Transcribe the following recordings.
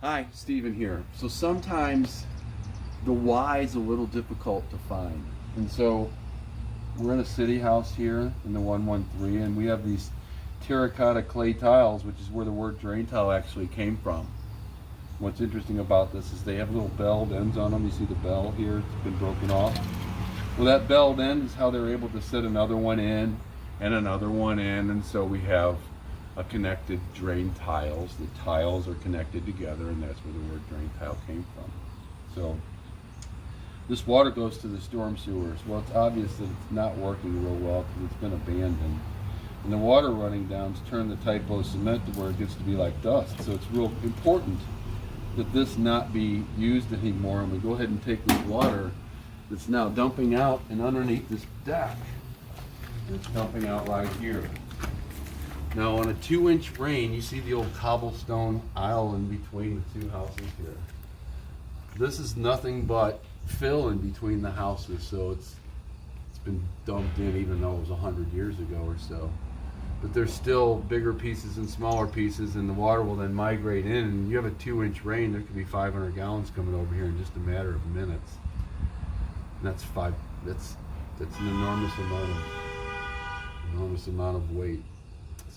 Hi, Steven here. So sometimes the why is a little difficult to find. And so we're in a city house here in the 113, and we have these terracotta clay tiles, which is where the word drain tile actually came from. What's interesting about this is they have little belled ends on them. You see the bell here, it's been broken off. Well, that belled end is how they're able to set another one in and another one in, and so we have a connected drain tiles. The tiles are connected together, and that's where the word drain tile came from. So this water goes to the storm sewers. Well, it's obvious that it's not working real well because it's been abandoned. And the water running down's turned the typo cement to where it gets to be like dust. So it's real important that this not be used anymore, and we go ahead and take this water that's now dumping out and underneath this deck. And it's dumping out right here. Now on a 2-inch rain, you see the old cobblestone aisle in between the two houses here. This is nothing but fill in between the houses, so it's been dumped in even though it was 100 years ago or so. But there's still bigger pieces and smaller pieces, and the water will then migrate in, and you have a 2-inch rain, there could be 500 gallons coming over here in just a matter of minutes. And that's an enormous amount of weight.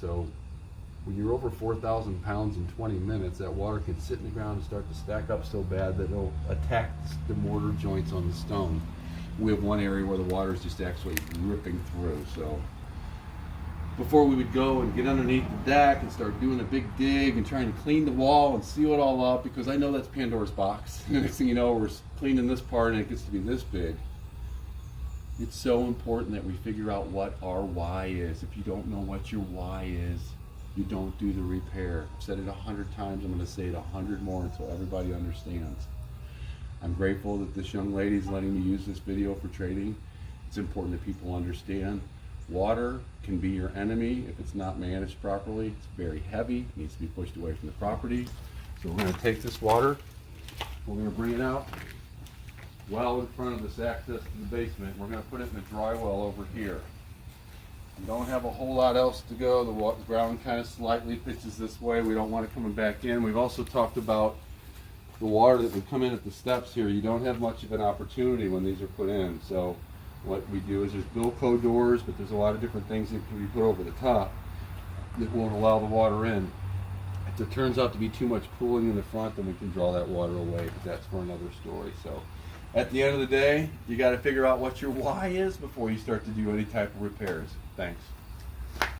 So when you're over 4,000 pounds in 20 minutes, that water can sit in the ground and start to stack up so bad that it'll attack the mortar joints on the stone. We have one area where the water is just actually ripping through. So before we would go and get underneath the deck and start doing a big dig and trying to clean the wall and seal it all up, because I know that's Pandora's box. The next thing you know, we're cleaning this part and it gets to be this big. It's so important that we figure out what our why is. If you don't know what your why is, you don't do the repair. I've said it 100 times, I'm going to say it 100 more until everybody understands. I'm grateful that this young lady is letting me use this video for training. It's important that people understand water can be your enemy if it's not managed properly. It's very heavy, it needs to be pushed away from the property. So we're going to take this water, we're going to bring it out well in front of this access to the basement. We're going to put it in the dry well over here. We don't have a whole lot else to go. The ground kind of slightly pitches this way. We don't want it coming back in. We've also talked about the water that would come in at the steps here. You don't have much of an opportunity when these are put in. So what we do is there's Bilco doors, but there's a lot of different things that can be put over the top that won't allow the water in. If it turns out to be too much pooling in the front, then we can draw that water away, but that's for another story. So at the end of the day, you got to figure out what your why is before you start to do any type of repairs. Thanks.